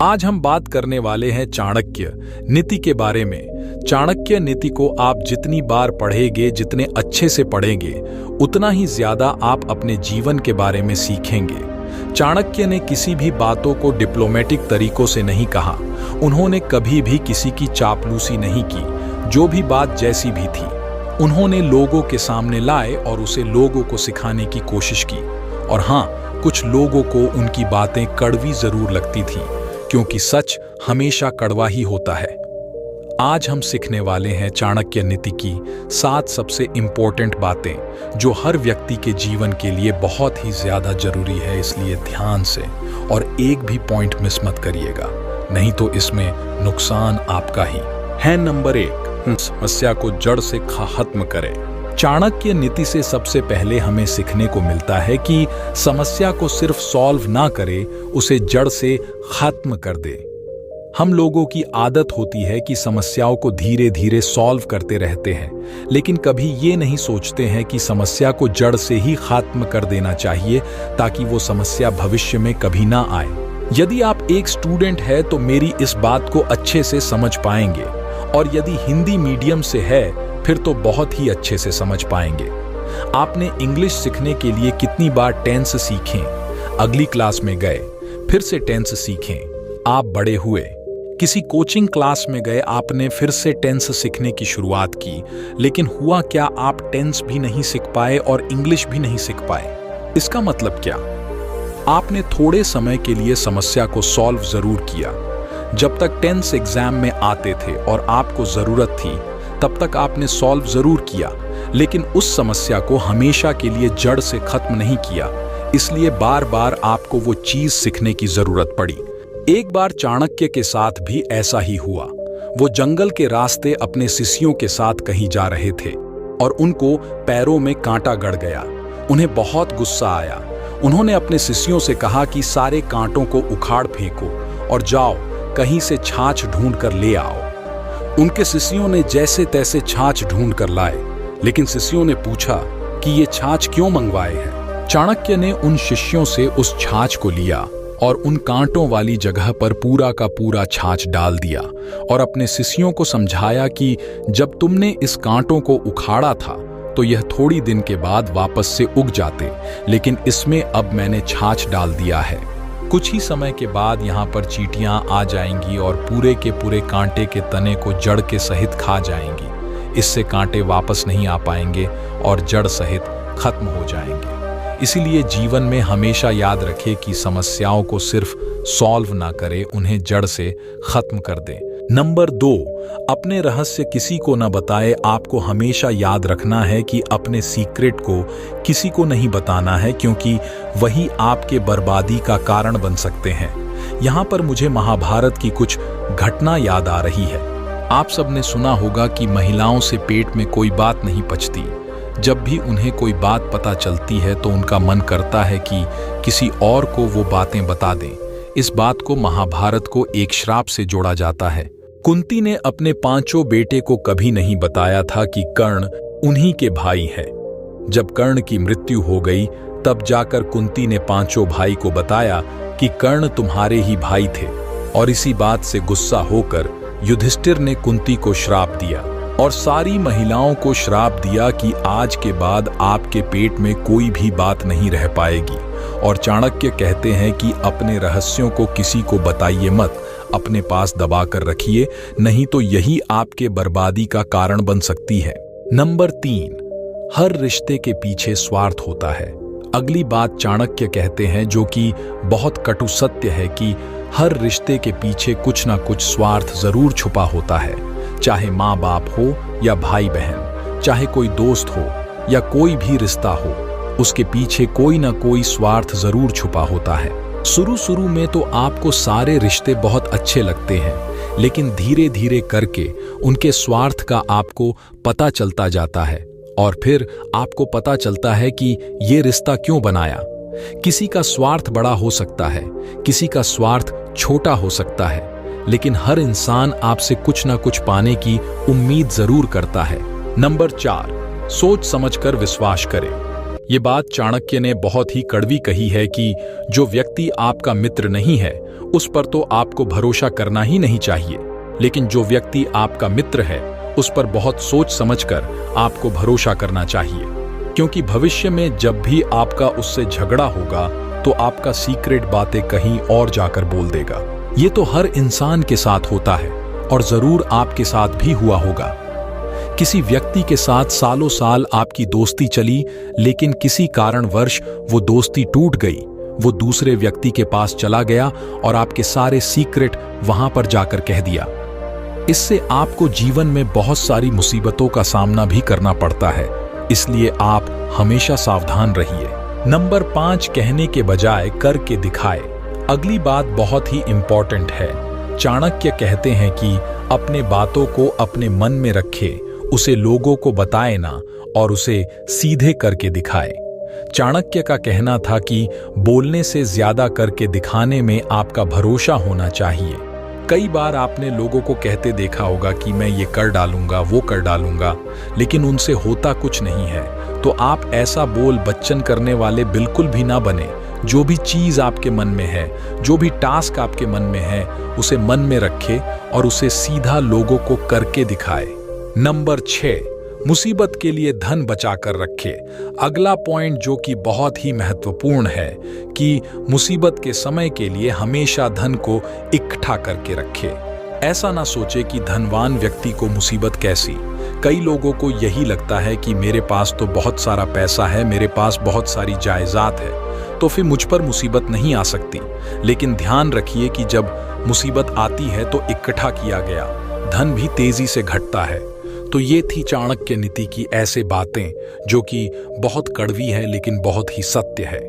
आज हम बात करने वाले हैं चाणक्य नीति के बारे में। चाणक्य नीति को आप जितनी बार पढ़ेंगे, जितने अच्छे से पढ़ेंगे, उतना ही ज्यादा आप अपने जीवन के बारे में सीखेंगे। चाणक्य ने किसी भी बातों को डिप्लोमेटिक तरीकों से नहीं कहा। उन्होंने कभी भी किसी की चापलूसी नहीं की। जो भी बात जैसी भी थी, उन्होंने लोगों के सामने लाए और उसे लोगों को सिखाने की कोशिश की। और हाँ, कुछ लोगों को उनकी बातें कड़वी जरूर लगती थी, क्योंकि सच हमेशा कड़वा ही होता है। आज हम सीखने वाले हैं चाणक्य नीति की 7 सबसे इंपॉर्टेंट बातें, जो हर व्यक्ति के जीवन के लिए बहुत ही ज्यादा जरूरी है। इसलिए ध्यान से और एक भी पॉइंट मिस मत करिएगा, नहीं तो इसमें नुकसान आपका ही है। नंबर 1, समस्या को जड़ से खत्म करें। चाणक्य नीति से सबसे पहले हमें सीखने को मिलता है कि समस्या को सिर्फ सॉल्व ना करे, उसे जड़ से खत्म कर दे। हम लोगों की आदत होती है कि समस्याओं को धीरे धीरे सॉल्व करते रहते हैं, लेकिन कभी ये नहीं सोचते हैं कि समस्या को जड़ से ही खत्म कर देना चाहिए, ताकि वो समस्या भविष्य में कभी ना आए। यदि आप एक स्टूडेंट है तो मेरी इस बात को अच्छे से समझ पाएंगे, और यदि हिंदी मीडियम से है फिर तो बहुत ही अच्छे से समझ पाएंगे। आपने इंग्लिश सीखने के लिए कितनी बार टेंस सीखें, अगली क्लास में गए फिर से टेंस सीखें, आप बड़े हुए। किसी कोचिंग क्लास में गए, आपने फिर से टेंस सीखने की शुरुआत की, लेकिन हुआ क्या, आप टेंस भी नहीं सीख पाए और इंग्लिश भी नहीं सीख पाए। इसका मतलब क्या? आपने थोड़े समय के लिए समस्या को सॉल्व जरूर किया। जब तक टेंस एग्जाम में आते थे और आपको जरूरत थी, तब तक आपने सॉल्व जरूर किया, लेकिन उस समस्या को हमेशा के लिए जड़ से खत्म नहीं किया। इसलिए बार बार आपको वो चीज सीखने की जरूरत पड़ी। एक बार चाणक्य के साथ भी ऐसा ही हुआ। वो जंगल के रास्ते अपने शिष्यों के साथ कहीं जा रहे थे और उनको पैरों में कांटा गड़ गया। उन्हें बहुत गुस्सा आया। उन्होंने अपने शिष्यों से कहा कि सारे कांटों को उखाड़ फेंको और जाओ कहीं से छाछ ढूंढ कर ले आओ। उनके शिष्यों ने जैसे तैसे छाछ ढूंढ कर लाए, लेकिन शिष्यों ने पूछा कि ये छाछ क्यों मंगवाए हैं। चाणक्य ने उन शिष्यों से उस छाछ को लिया और उन कांटों वाली जगह पर पूरा का पूरा छाछ डाल दिया और अपने शिष्यों को समझाया कि जब तुमने इस कांटों को उखाड़ा था तो यह थोड़ी दिन के बाद वापस से उग जाते, लेकिन इसमें अब मैंने छाछ डाल दिया है। कुछ ही समय के बाद यहाँ पर चींटियां आ जाएंगी और पूरे के पूरे कांटे के तने को जड़ के सहित खा जाएंगी। इससे कांटे वापस नहीं आ पाएंगे और जड़ सहित खत्म हो जाएंगे। इसीलिए जीवन में हमेशा याद रखें कि समस्याओं को सिर्फ सॉल्व ना करें, उन्हें जड़ से खत्म कर दें। नंबर 2, अपने रहस्य किसी को न बताएं। आपको हमेशा याद रखना है कि अपने सीक्रेट को किसी को नहीं बताना है, क्योंकि वही आपके बर्बादी का कारण बन सकते हैं। यहाँ पर मुझे महाभारत की कुछ घटना याद आ रही है। आप सबने सुना होगा कि महिलाओं से पेट में कोई बात नहीं पचती। जब भी उन्हें कोई बात पता चलती है तो उनका मन करता है कि किसी और को वो बातें बता दें। इस बात को महाभारत को एक श्राप से जोड़ा जाता है। कुंती ने अपने 5 बेटे को कभी नहीं बताया था कि कर्ण उन्हीं के भाई हैं। जब कर्ण की मृत्यु हो गई, तब जाकर कुंती ने 5 भाई को बताया कि कर्ण तुम्हारे ही भाई थे। और इसी बात से गुस्सा होकर युधिष्ठिर ने कुंती को श्राप दिया और सारी महिलाओं को श्राप दिया कि आज के बाद आपके पेट में कोई भी बात नहीं रह पाएगी। और चाणक्य कहते हैं कि अपने रहस्यों को किसी को बताइए मत, अपने पास दबा कर रखिए, नहीं तो यही आपके बर्बादी का कारण बन सकती है। नंबर 3, हर रिश्ते के पीछे स्वार्थ होता है। अगली बात चाणक्य कहते हैं, जो कि बहुत कटु सत्य है, कि हर रिश्ते के पीछे कुछ ना कुछ स्वार्थ जरूर छुपा होता है। चाहे माँ बाप हो या भाई बहन, चाहे कोई दोस्त हो या कोई भी रिश्ता हो, उसके पीछे कोई ना कोई स्वार्थ जरूर छुपा होता है। शुरू में तो आपको सारे रिश्ते बहुत अच्छे लगते हैं, लेकिन धीरे धीरे करके उनके स्वार्थ का आपको पता चलता जाता है और फिर आपको पता चलता है कि ये रिश्ता क्यों बनाया। किसी का स्वार्थ बड़ा हो सकता है, किसी का स्वार्थ छोटा हो सकता है, लेकिन हर इंसान आपसे कुछ ना कुछ पाने की उम्मीद जरूर करता है। नंबर 4, सोच समझकर विश्वास करें। ये बात चाणक्य ने बहुत ही कड़वी कही है कि जो व्यक्ति आपका मित्र नहीं है उस पर तो आपको भरोसा करना ही नहीं चाहिए, लेकिन जो व्यक्ति आपका मित्र है उस पर बहुत सोच समझकर आपको भरोसा करना चाहिए, क्योंकि भविष्य में जब भी आपका उससे झगड़ा होगा तो आपका सीक्रेट बातें कहीं और जाकर बोल देगा। ये तो हर इंसान के साथ होता है और जरूर आपके साथ भी हुआ होगा। किसी व्यक्ति के साथ सालों साल आपकी दोस्ती चली, लेकिन किसी कारणवश वो दोस्ती टूट गई। वो दूसरे व्यक्ति के पास चला गया और आपके सारे सीक्रेट वहां पर जाकर कह दिया। इससे आपको जीवन में बहुत सारी मुसीबतों का सामना भी करना पड़ता है, इसलिए आप हमेशा सावधान रहिए। नंबर 5, कहने के बजाय करके दिखाए। अगली बात बहुत ही इंपॉर्टेंट है। चाणक्य कहते हैं कि अपने बातों को अपने मन में रखे, उसे लोगों को बताए ना और उसे सीधे करके दिखाए। चाणक्य का कहना था कि बोलने से ज्यादा करके दिखाने में आपका भरोसा होना चाहिए। कई बार आपने लोगों को कहते देखा होगा कि मैं ये कर डालूंगा, वो कर डालूंगा, लेकिन उनसे होता कुछ नहीं है। तो आप ऐसा बोल बच्चन करने वाले बिल्कुल भी ना बने। जो भी चीज आपके मन में है, जो भी टास्क आपके मन में है, उसे मन में रखे और उसे सीधा लोगों को करके दिखाए। नंबर 6, मुसीबत के लिए धन बचा कर रखे। अगला पॉइंट जो कि बहुत ही महत्वपूर्ण है कि मुसीबत के समय के लिए हमेशा धन को इकट्ठा करके रखे। ऐसा ना सोचे कि धनवान व्यक्ति को मुसीबत कैसी। कई लोगों को यही लगता है कि मेरे पास तो बहुत सारा पैसा है, मेरे पास बहुत सारी जायदाद है, तो फिर मुझ पर मुसीबत नहीं आ सकती। लेकिन ध्यान रखिए कि जब मुसीबत आती है तो इकट्ठा किया गया धन भी तेजी से घटता है। तो ये थी चाणक्य नीति की ऐसे बातें जो कि बहुत कड़वी है लेकिन बहुत ही सत्य है।